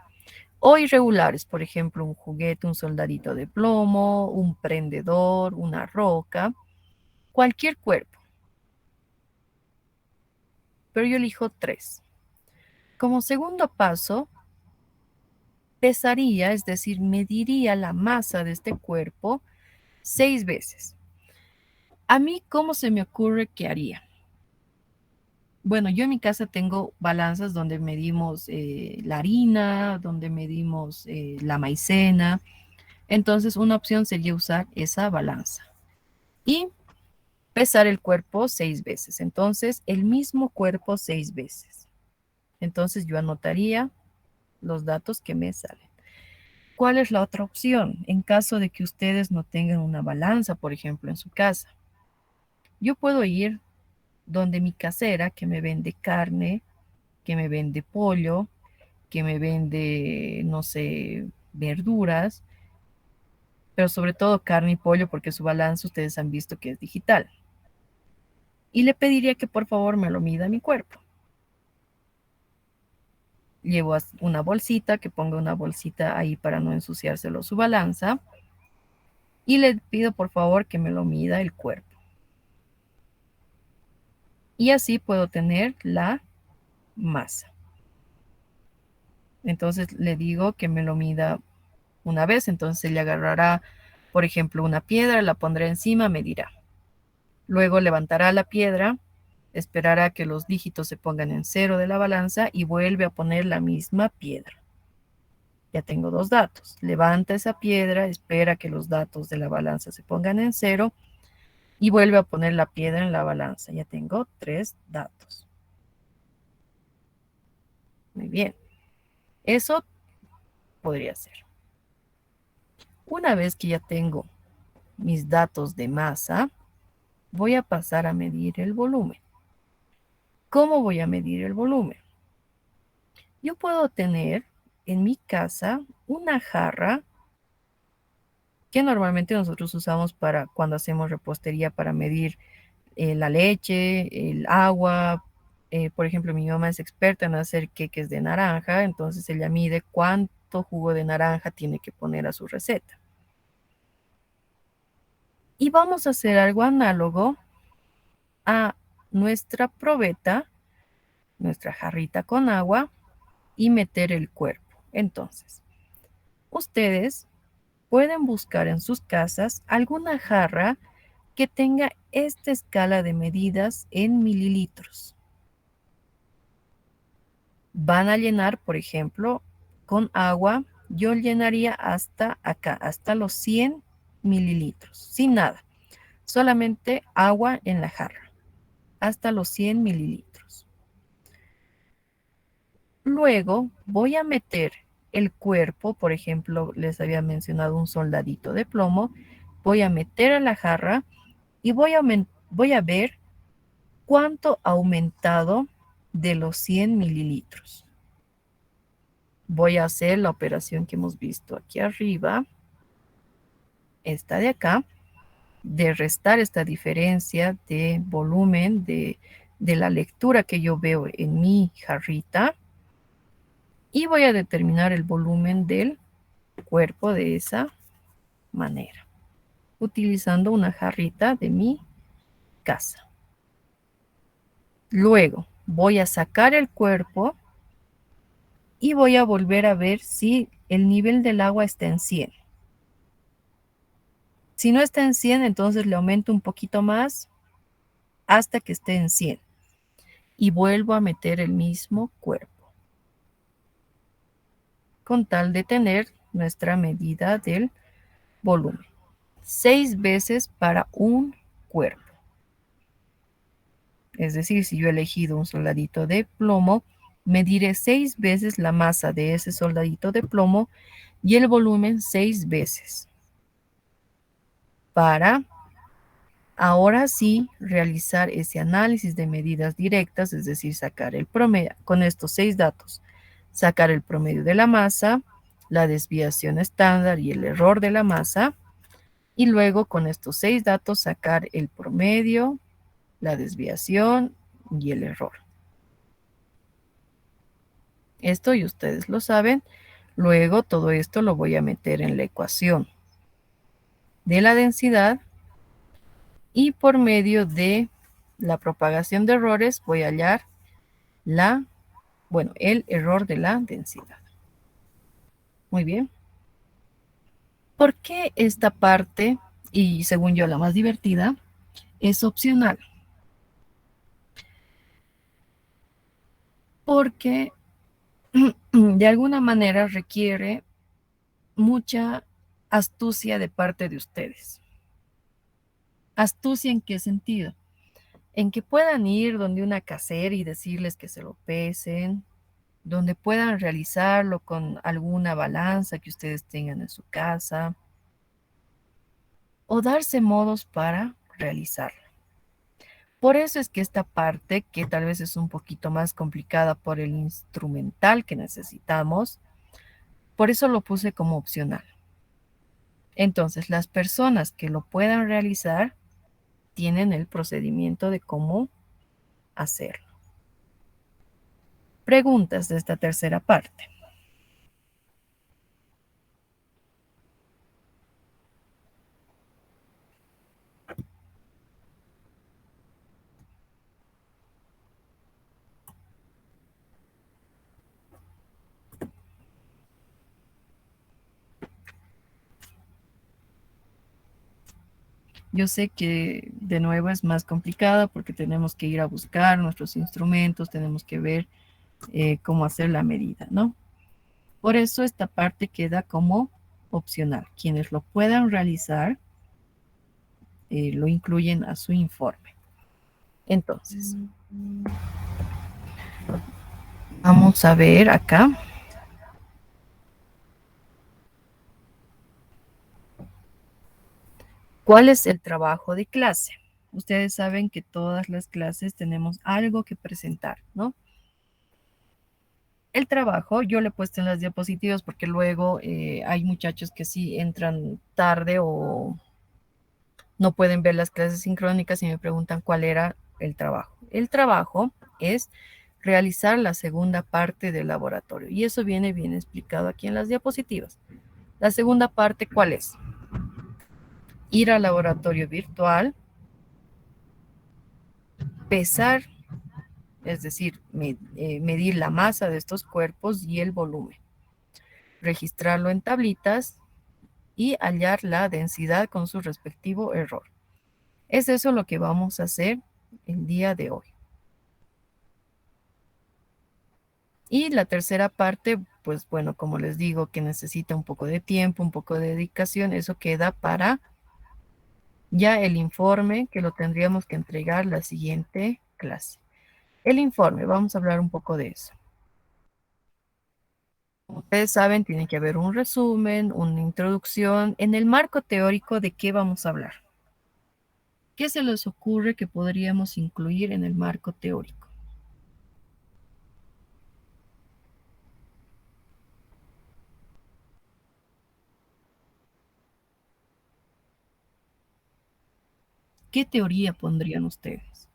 A: o irregulares, por ejemplo, un juguete, un soldadito de plomo, un prendedor, una roca, cualquier cuerpo, pero yo elijo 3. Como segundo paso, pesaría, es decir, mediría la masa de este cuerpo 6 veces. A mí, ¿cómo se me ocurre que haría? Bueno, yo en mi casa tengo balanzas donde medimos la harina, donde medimos la maicena. Entonces, una opción sería usar esa balanza y pesar el cuerpo 6 veces. Entonces, el mismo cuerpo 6 veces. Entonces, yo anotaría los datos que me salen. ¿Cuál es la otra opción? En caso de que ustedes no tengan una balanza, por ejemplo, en su casa, yo puedo ir donde mi casera que me vende carne, que me vende pollo, que me vende, no sé, verduras, pero sobre todo carne y pollo porque su balanza ustedes han visto que es digital. Y le pediría que por favor me lo mida mi cuerpo. Llevo una bolsita, que ponga una bolsita ahí para no ensuciárselo su balanza. Y le pido por favor que me lo mida el cuerpo. Y así puedo tener la masa. Entonces le digo que me lo mida una vez. Entonces le agarrará, por ejemplo, una piedra, la pondrá encima, medirá. Luego levantará la piedra, esperará que los dígitos se pongan en cero de la balanza y vuelve a poner la misma piedra. Ya tengo 2 datos. Levanta esa piedra, espera que los datos de la balanza se pongan en cero y vuelve a poner la piedra en la balanza. Ya tengo 3 datos. Muy bien. Eso podría ser. Una vez que ya tengo mis datos de masa, voy a pasar a medir el volumen. ¿Cómo voy a medir el volumen? Yo puedo tener en mi casa una jarra que normalmente nosotros usamos para cuando hacemos repostería para medir la leche, el agua. Por ejemplo, mi mamá es experta en hacer queques de naranja, entonces ella mide cuánto jugo de naranja tiene que poner a su receta. Y vamos a hacer algo análogo a nuestra probeta, nuestra jarrita con agua y meter el cuerpo. Entonces, ustedes pueden buscar en sus casas alguna jarra que tenga esta escala de medidas en mililitros. Van a llenar, por ejemplo, con agua. Yo llenaría hasta acá, hasta los 100 mililitros, sin nada. Solamente agua en la jarra, hasta los 100 mililitros. Luego voy a meter el cuerpo, por ejemplo, les había mencionado un soldadito de plomo. Voy a meter a la jarra y voy a ver cuánto ha aumentado de los 100 mililitros. Voy a hacer la operación que hemos visto aquí arriba, esta de acá, de restar esta diferencia de volumen de la lectura que yo veo en mi jarrita y voy a determinar el volumen del cuerpo de esa manera, utilizando una jarrita de mi casa. Luego voy a sacar el cuerpo y voy a volver a ver si el nivel del agua está en 100. Si no está en 100, entonces le aumento un poquito más hasta que esté en 100. Y vuelvo a meter el mismo cuerpo, con tal de tener nuestra medida del volumen. 6 veces para un cuerpo. Es decir, si yo he elegido un soldadito de plomo, mediré 6 veces la masa de ese soldadito de plomo y el volumen 6 veces para Ahora sí, realizar ese análisis de medidas directas, es decir, sacar el promedio, con estos 6 datos, sacar el promedio de la masa, la desviación estándar y el error de la masa, y luego con estos 6 datos sacar el promedio, la desviación y el error. Esto y ustedes lo saben. Luego todo esto lo voy a meter en la ecuación de la densidad y por medio de la propagación de errores voy a hallar el error de la densidad. Muy bien. ¿Por qué esta parte, y según yo la más divertida, es opcional? Porque de alguna manera requiere mucha astucia de parte de ustedes. ¿Astucia en qué sentido? En que puedan ir donde una casera y decirles que se lo pesen, donde puedan realizarlo con alguna balanza que ustedes tengan en su casa, o darse modos para realizarlo. Por eso es que esta parte, que tal vez es un poquito más complicada por el instrumental que necesitamos, por eso lo puse como opcional. Entonces, las personas que lo puedan realizar tienen el procedimiento de cómo hacerlo. Preguntas de esta tercera parte. Yo sé que de nuevo es más complicado porque tenemos que ir a buscar nuestros instrumentos, tenemos que ver cómo hacer la medida, ¿no? Por eso esta parte queda como opcional. Quienes lo puedan realizar lo incluyen a su informe. Entonces, vamos a ver acá. ¿Cuál es el trabajo de clase? Ustedes saben que todas las clases tenemos algo que presentar, ¿no? El trabajo, yo le he puesto en las diapositivas porque luego hay muchachos que sí entran tarde o no pueden ver las clases sincrónicas y me preguntan cuál era el trabajo. El trabajo es realizar la segunda parte del laboratorio y eso viene bien explicado aquí en las diapositivas. La segunda parte, ¿cuál es? Ir al laboratorio virtual, pesar, es decir, medir la masa de estos cuerpos y el volumen, registrarlo en tablitas y hallar la densidad con su respectivo error. Es eso lo que vamos a hacer el día de hoy. Y la tercera parte, pues bueno, como les digo, que necesita un poco de tiempo, un poco de dedicación, eso queda para ya el informe que lo tendríamos que entregar la siguiente clase. El informe, vamos a hablar un poco de eso. Como ustedes saben, tiene que haber un resumen, una introducción. En el marco teórico, ¿de qué vamos a hablar? ¿Qué se les ocurre que podríamos incluir en el marco teórico? ¿Qué teoría pondrían ustedes?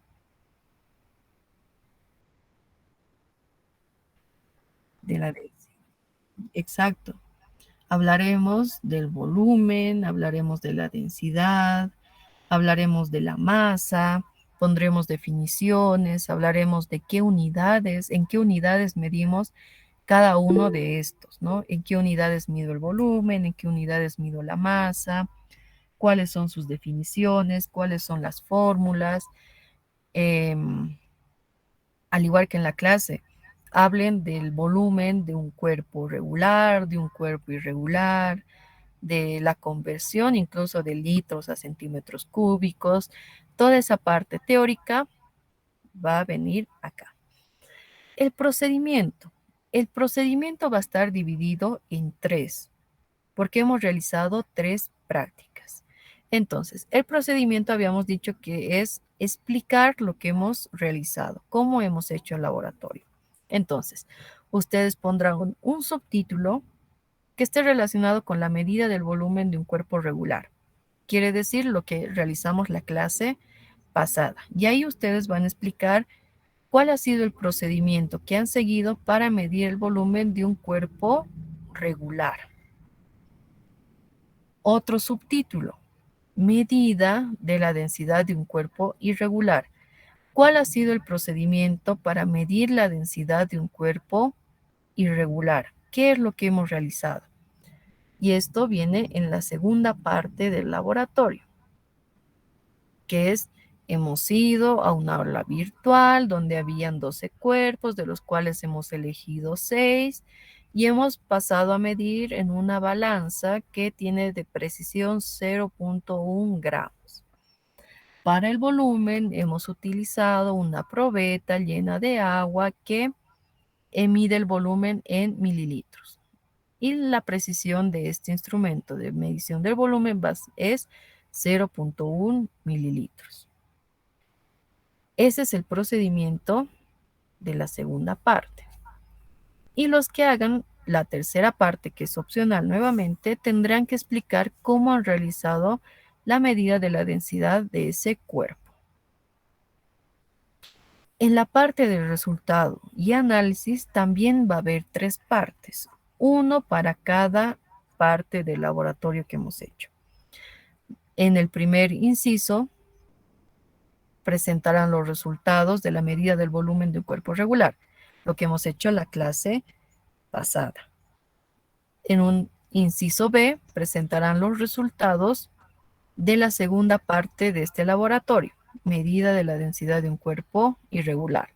A: De la densidad. Exacto. Hablaremos del volumen, hablaremos de la densidad, hablaremos de la masa, pondremos definiciones, hablaremos de qué unidades, en qué unidades medimos cada uno de estos, ¿no? En qué unidades mido el volumen, en qué unidades mido la masa, cuáles son sus definiciones, cuáles son las fórmulas. Al igual que en la clase, hablen del volumen de un cuerpo regular, de un cuerpo irregular, de la conversión incluso de litros a centímetros cúbicos. Toda esa parte teórica va a venir acá. El procedimiento. El procedimiento va a estar dividido en tres, porque hemos realizado tres prácticas. Entonces, el procedimiento habíamos dicho que es explicar lo que hemos realizado, cómo hemos hecho el laboratorio. Entonces, ustedes pondrán un subtítulo que esté relacionado con la medida del volumen de un cuerpo regular. Quiere decir lo que realizamos la clase pasada. Y ahí ustedes van a explicar cuál ha sido el procedimiento que han seguido para medir el volumen de un cuerpo regular. Otro subtítulo, medida de la densidad de un cuerpo irregular. ¿Cuál ha sido el procedimiento para medir la densidad de un cuerpo irregular? ¿Qué es lo que hemos realizado? Y esto viene en la segunda parte del laboratorio, que es, hemos ido a una aula virtual donde habían 12 cuerpos, de los cuales hemos elegido 6, y hemos pasado a medir en una balanza que tiene de precisión 0.1 gramos. Para el volumen hemos utilizado una probeta llena de agua que mide el volumen en mililitros. Y la precisión de este instrumento de medición del volumen es 0.1 mililitros. Ese es el procedimiento de la segunda parte. Y los que hagan la tercera parte, que es opcional nuevamente, tendrán que explicar cómo han realizado la medida de la densidad de ese cuerpo. En la parte del resultado y análisis también va a haber 3 partes, uno para cada parte del laboratorio que hemos hecho. En el primer inciso presentarán los resultados de la medida del volumen de un cuerpo regular, lo que hemos hecho en la clase pasada. En un inciso B presentarán los resultados de la segunda parte de este laboratorio, medida de la densidad de un cuerpo irregular.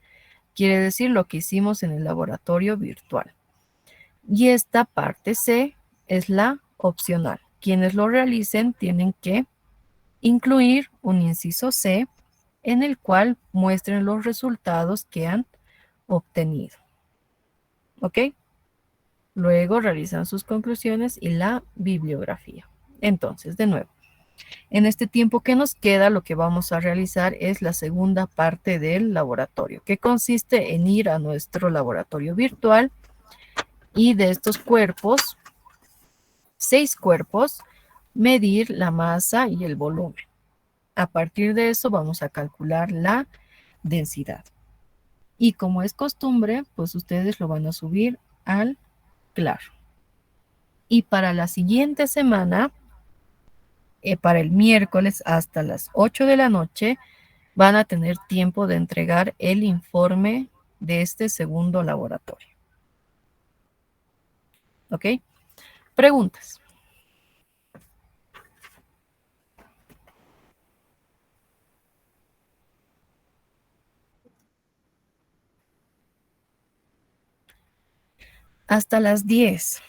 A: Quiere decir lo que hicimos en el laboratorio virtual. Y esta parte C es la opcional. Quienes lo realicen tienen que incluir un inciso C en el cual muestren los resultados que han obtenido. ¿Ok? Luego realizan sus conclusiones y la bibliografía. Entonces, de nuevo, en este tiempo que nos queda, lo que vamos a realizar es la segunda parte del laboratorio, que consiste en ir a nuestro laboratorio virtual y de estos cuerpos, 6 cuerpos, medir la masa y el volumen. A partir de eso vamos a calcular la densidad. Y como es costumbre, pues ustedes lo van a subir al Claro. Y para la siguiente semana, para el miércoles hasta las 8 de la noche, van a tener tiempo de entregar el informe de este segundo laboratorio. ¿Ok? Preguntas. Hasta las 10,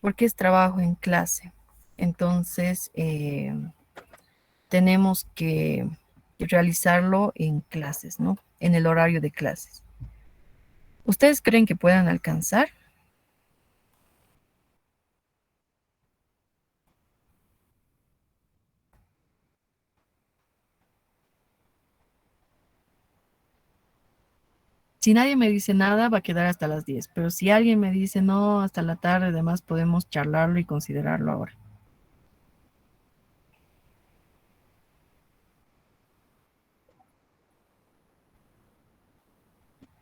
A: porque es trabajo en clase. Entonces, tenemos que realizarlo en clases, ¿no? En el horario de clases. ¿Ustedes creen que puedan alcanzar? Si nadie me dice nada, va a quedar hasta las 10. Pero si alguien me dice no, hasta la tarde, además podemos charlarlo y considerarlo ahora.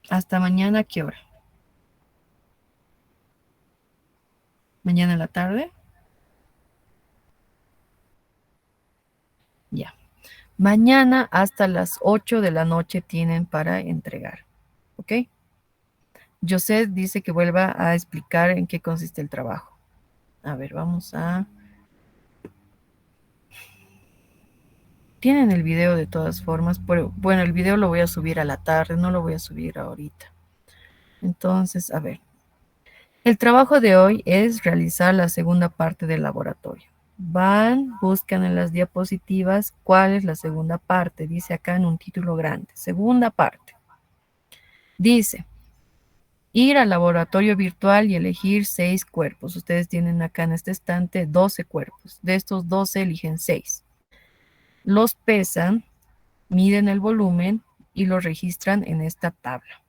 A: Hasta mañana, ¿qué hora? ¿Mañana en la tarde? Ya. Mañana hasta las 8 de la noche tienen para entregar. ¿Ok? José dice que vuelva a explicar en qué consiste el trabajo. A ver, vamos a... Tienen el video de todas formas, pero bueno, el video lo voy a subir a la tarde, no lo voy a subir ahorita. Entonces, a ver. El trabajo de hoy es realizar la segunda parte del laboratorio. Van, buscan en las diapositivas cuál es la segunda parte. Dice acá en un título grande, segunda parte. Dice, ir al laboratorio virtual y elegir 6 cuerpos. Ustedes tienen acá en este estante 12 cuerpos. De estos 12 eligen 6. Los pesan, miden el volumen y lo registran en esta tabla.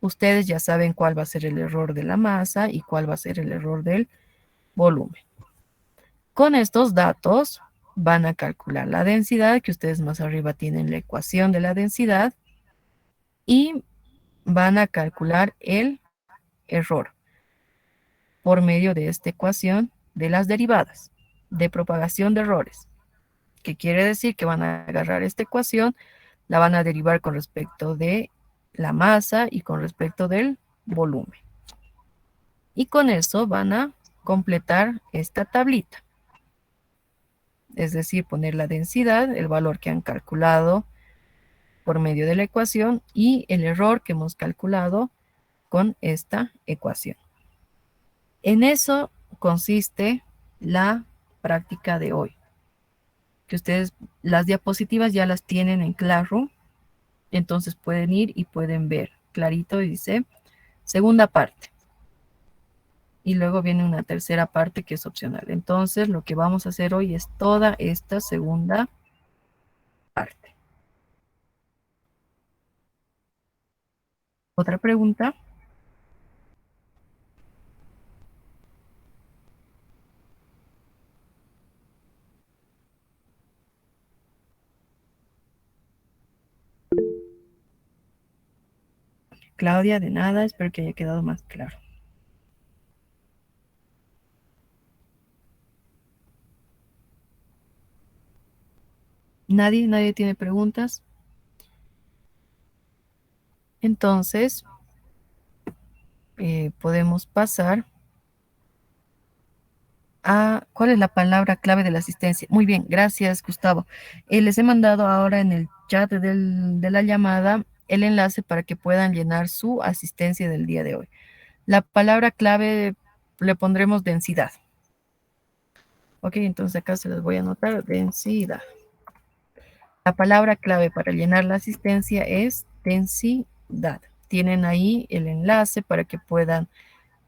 A: Ustedes ya saben cuál va a ser el error de la masa y cuál va a ser el error del volumen. Con estos datos van a calcular la densidad, que ustedes más arriba tienen la ecuación de la densidad, y van a calcular el error por medio de esta ecuación de las derivadas de propagación de errores, que quiere decir que van a agarrar esta ecuación, la van a derivar con respecto de la masa y con respecto del volumen. Y con eso van a completar esta tablita. Es decir, poner la densidad, el valor que han calculado por medio de la ecuación y el error que hemos calculado con esta ecuación. En eso consiste la práctica de hoy. Que ustedes las diapositivas ya las tienen en Classroom, entonces pueden ir y pueden ver clarito y dice segunda parte. Y luego viene una tercera parte que es opcional. Entonces lo que vamos a hacer hoy es toda esta segunda parte. ¿Otra pregunta? Claudia, de nada, espero que haya quedado más claro. Nadie tiene preguntas. Entonces, podemos pasar a ¿cuál es la palabra clave de la asistencia? Muy bien, gracias, Gustavo. Les he mandado ahora en el chat de la llamada el enlace para que puedan llenar su asistencia del día de hoy. La palabra clave le pondremos densidad. Ok, entonces acá se las voy a anotar, densidad. La palabra clave para llenar la asistencia es densidad. Tienen ahí el enlace para que puedan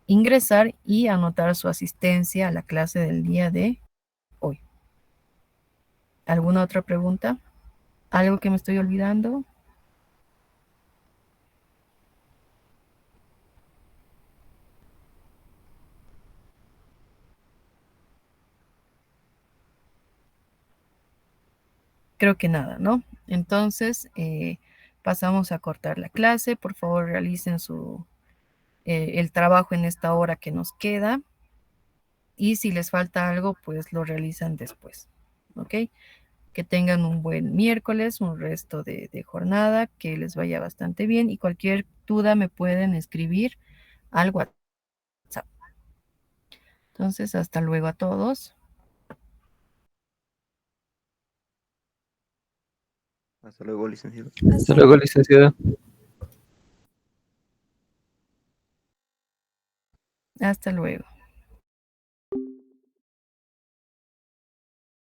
A: ingresar y anotar su asistencia a la clase del día de hoy. ¿Alguna otra pregunta? ¿Algo que me estoy olvidando? Creo que nada, ¿no? Entonces, pasamos a cortar la clase. Por favor, realicen el trabajo en esta hora que nos queda. Y si les falta algo, pues lo realizan después. ¿Ok? Que tengan un buen miércoles, un resto de jornada, que les vaya bastante bien. Y cualquier duda me pueden escribir al WhatsApp. Entonces, hasta luego a todos.
B: Hasta luego, licenciado.
C: Hasta luego, licenciado.
A: Hasta luego.